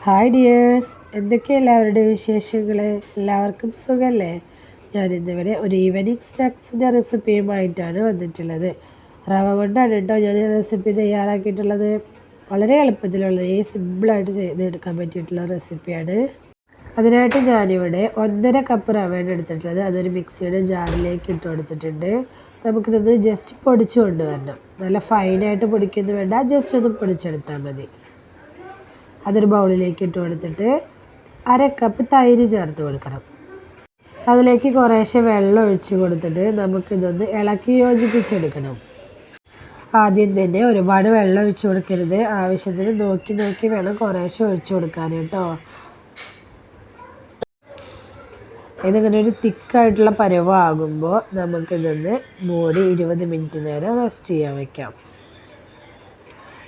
Hi dears, എന്തൊക്കെയാണ് എല്ലാവരുടെയും വിശേഷങ്ങൾ? എല്ലാവർക്കും സുഖമല്ലേ? ഞാനിന്നിവിടെ ഒരു ഈവനിങ് സ്നാക്സിൻ്റെ റെസിപ്പിയുമായിട്ടാണ് വന്നിട്ടുള്ളത്. റവ കൊണ്ടാണ് കേട്ടോ ഞാൻ ഈ റെസിപ്പി തയ്യാറാക്കിയിട്ടുള്ളത്. വളരെ എളുപ്പത്തിലുള്ള സിമ്പിളായിട്ട് ചെയ്തെടുക്കാൻ പറ്റിയിട്ടുള്ള റെസിപ്പിയാണ്. അതിനായിട്ട് ഞാനിവിടെ 1.5 കപ്പ് റവയാണ് എടുത്തിട്ടുള്ളത്. അതൊരു മിക്സിയുടെ ജാറിലേക്ക് ഇട്ട് കൊടുത്തിട്ടുണ്ട്. നമുക്കിതൊന്ന് ജസ്റ്റ് പൊടിച്ചു കൊണ്ടുവരണം. നല്ല ഫൈനായിട്ട് പൊടിക്കൊന്നും വേണ്ട, ജസ്റ്റ് ഒന്ന് പൊടിച്ചെടുത്താൽ മതി. അതൊരു ബൗളിലേക്ക് ഇട്ട് കൊടുത്തിട്ട് 1/2 കപ്പ് തൈര് ചേർത്ത് കൊടുക്കണം. അതിലേക്ക് കുറേശ്ശെ വെള്ളം ഒഴിച്ച് കൊടുത്തിട്ട് നമുക്കിതൊന്ന് ഇളക്കി യോജിപ്പിച്ചെടുക്കണം. ആദ്യം തന്നെ ഒരുപാട് വെള്ളം ഒഴിച്ച് കൊടുക്കരുത്. ആവശ്യത്തിന് നോക്കി വേണം കുറേശ്ശെ ഒഴിച്ച് കൊടുക്കാൻ കേട്ടോ. ഇതിങ്ങനെ ഒരു തിക്കായിട്ടുള്ള പരുവമാകുമ്പോൾ നമുക്കിതൊന്ന് മൂടി 20 മിനിറ്റ് നേരം റെസ്റ്റ് ചെയ്യാൻ വയ്ക്കാം.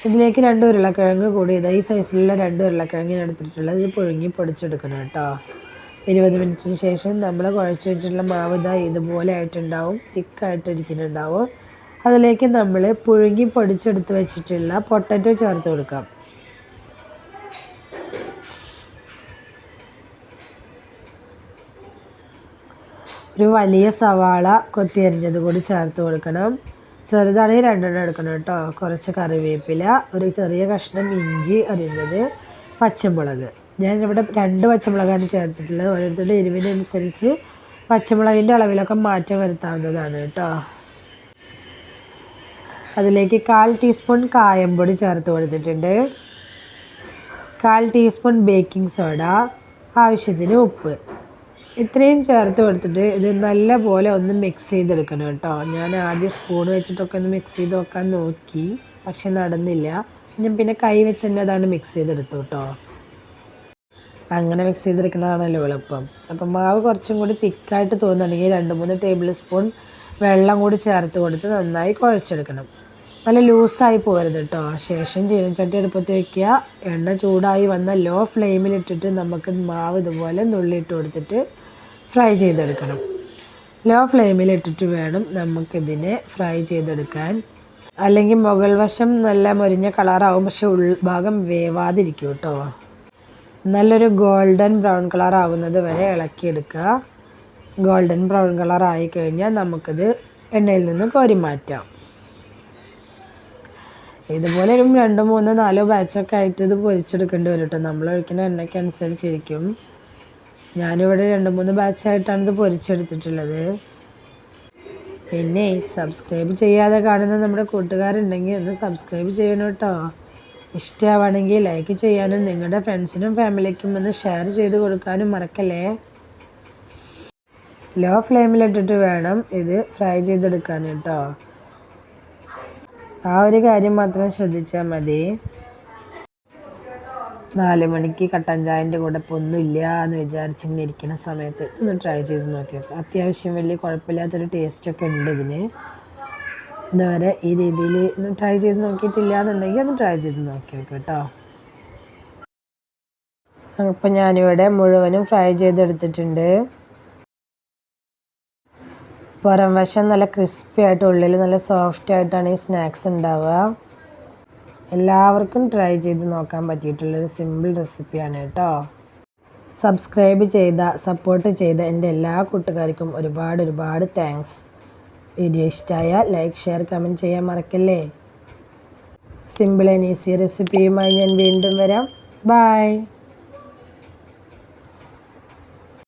ഇതിലേക്ക് 2 ഉരുളക്കിഴങ്ങ് കൂടി ഈ സൈസിലുള്ള 2 ഉരുളക്കിഴങ്ങിന് എടുത്തിട്ടുള്ളത് ഇത് പുഴുങ്ങി പൊടിച്ചെടുക്കണം കേട്ടോ. 20 മിനിറ്റിന് ശേഷം നമ്മൾ കുഴച്ച് വെച്ചിട്ടുള്ള മാവ് ഇതുപോലെ ആയിട്ടുണ്ടാവും, തിക്കായിട്ടിരിക്കുന്നുണ്ടാവും. അതിലേക്ക് നമ്മൾ പുഴുങ്ങി പൊടിച്ചെടുത്ത് വെച്ചിട്ടുള്ള പൊട്ടറ്റോ ചേർത്ത് കൊടുക്കാം. ഒരു വലിയ സവാള കൊത്തി അരിഞ്ഞത് കൂടി ചേർത്ത് കൊടുക്കണം. ചെറുതാണെങ്കിൽ 2 എടുക്കണം കേട്ടോ. കുറച്ച് കറിവേപ്പില, ഒരു ചെറിയ കഷ്ണം ഇഞ്ചി അരിഞ്ഞത്, പച്ചമുളക്. ഞാനിവിടെ 2 പച്ചമുളകാണ് ചേർത്തിട്ടുള്ളത്. ഓരോരുത്തരുടെ എരിവിനനുസരിച്ച് പച്ചമുളകിൻ്റെ അളവിലൊക്കെ മാറ്റം വരുത്താവുന്നതാണ് കേട്ടോ. അതിലേക്ക് 1/4 ടീസ്പൂൺ കായംപൊടി ചേർത്ത് കൊടുത്തിട്ടുണ്ട്. 1/4 ടീസ്പൂൺ ബേക്കിംഗ് സോഡ, ആവശ്യത്തിന് ഉപ്പ്. ഇത്രയും ചേർത്ത് കൊടുത്തിട്ട് ഇത് നല്ല പോലെ ഒന്ന് മിക്സ് ചെയ്തെടുക്കണം കേട്ടോ. ഞാൻ ആദ്യം സ്പൂൺ വെച്ചിട്ടൊക്കെ ഒന്ന് മിക്സ് ചെയ്ത് നോക്കാൻ നോക്കി, പക്ഷെ നടന്നില്ല. ഞാൻ പിന്നെ കൈ വെച്ച് തന്നെ അതാണ് മിക്സ് ചെയ്തെടുത്തു കേട്ടോ. അങ്ങനെ മിക്സ് ചെയ്തെടുക്കുന്നതാണല്ലോ എളുപ്പം. അപ്പം മാവ് കുറച്ചും കൂടി തിക്കായിട്ട് തോന്നുന്നുണ്ടെങ്കിൽ 2-3 ടേബിൾ സ്പൂൺ വെള്ളം കൂടി ചേർത്ത് കൊടുത്ത് നന്നായി കുഴച്ചെടുക്കണം. നല്ല ലൂസായി പോകരുത് കേട്ടോ. ശേഷം ചീനച്ചട്ടി അടുപ്പത്ത് വയ്ക്കുക. എണ്ണ ചൂടായി വന്ന ലോ ഫ്ലെയിമിലിട്ടിട്ട് നമുക്ക് മാവ് ഇതുപോലെ നുള്ളിയിട്ട് കൊടുത്തിട്ട് ഫ്രൈ ചെയ്തെടുക്കണം. ലോ ഫ്ലെയിമിലിട്ടിട്ട് വേണം നമുക്കിതിനെ ഫ്രൈ ചെയ്തെടുക്കാൻ. അല്ലെങ്കിൽ മുകൾ വശം നല്ല മുരിഞ്ഞ കളറാവും, പക്ഷെ ഉൾഭാഗം വേവാതിരിക്കും കേട്ടോ. നല്ലൊരു ഗോൾഡൻ ബ്രൗൺ കളർ ആകുന്നത് വരെ ഇളക്കിയെടുക്കുക. ഗോൾഡൻ ബ്രൗൺ കളർ ആയി കഴിഞ്ഞാൽ നമുക്കിത് എണ്ണയിൽ നിന്ന് കോരി മാറ്റാം. ഇതുപോലെ ഒരു 2, 3, 4 ബാച്ചൊക്കെ ആയിട്ട് ഇത് പൊരിച്ചെടുക്കേണ്ടി വരും കേട്ടോ. നമ്മൾ ഒഴിക്കുന്ന എണ്ണയ്ക്ക് അനുസരിച്ചിരിക്കും. ഞാനിവിടെ 2-3 ബാച്ചായിട്ടാണ് ഇത് പൊരിച്ചെടുത്തിട്ടുള്ളത്. പിന്നെ സബ്സ്ക്രൈബ് ചെയ്യാതെ കാണുന്ന നമ്മുടെ കൂട്ടുകാരുണ്ടെങ്കിൽ ഒന്ന് സബ്സ്ക്രൈബ് ചെയ്യണം കേട്ടോ. ഇഷ്ടമാവുകയാണെങ്കിൽ ലൈക്ക് ചെയ്യാനും നിങ്ങളുടെ ഫ്രണ്ട്സിനും ഫാമിലിക്കും ഒന്ന് ഷെയർ ചെയ്ത് കൊടുക്കാനും മറക്കല്ലേ. ലോ ഫ്ലെയിമിലിട്ടിട്ട് വേണം ഇത് ഫ്രൈ ചെയ്തെടുക്കാൻ കേട്ടോ. ആ ഒരു കാര്യം മാത്രം ശ്രദ്ധിച്ചാൽ മതി. 4 മണിക്ക് കട്ടൻ ചായൻ്റെ കൂടെ ഇപ്പോൾ ഒന്നുമില്ല എന്ന് വിചാരിച്ചിങ്ങനെ ഇരിക്കുന്ന സമയത്ത് ഒന്ന് ട്രൈ ചെയ്ത് നോക്കിയൊക്കെ. അത്യാവശ്യം വലിയ കുഴപ്പമില്ലാത്തൊരു ടേസ്റ്റൊക്കെ ഉണ്ട് ഇതിന്. ഇതുവരെ ഈ രീതിയിൽ ഒന്ന് ട്രൈ ചെയ്ത് നോക്കിയിട്ടില്ല എന്നുണ്ടെങ്കിൽ ഒന്ന് ട്രൈ ചെയ്ത് നോക്കി കേട്ടോ. അപ്പോൾ ഞാനിവിടെ മുഴുവനും ഫ്രൈ ചെയ്തെടുത്തിട്ടുണ്ട്. പുറം വശം നല്ല ക്രിസ്പി ആയിട്ട് ഉള്ളിൽ നല്ല സോഫ്റ്റ് ആയിട്ടാണ് ഈ സ്നാക്സ് ഉണ്ടാവുക. എല്ലാവർക്കും ട്രൈ ചെയ്ത് നോക്കാൻ പറ്റിയിട്ടുള്ളൊരു സിമ്പിൾ റെസിപ്പിയാണ് കേട്ടോ. സബ്സ്ക്രൈബ് സപ്പോർട്ട് ചെയ്ത എൻ്റെ എല്ലാ കൂട്ടുകാർക്കും ഒരുപാട് താങ്ക്സ്. വീഡിയോ ഇഷ്ടമായാൽ ലൈക്ക്, ഷെയർ, കമൻറ്റ് ചെയ്യാൻ മറക്കല്ലേ. സിമ്പിൾ ആൻഡ് ഈസി റെസിപ്പിയുമായി ഞാൻ വീണ്ടും വരാം. ബൈ.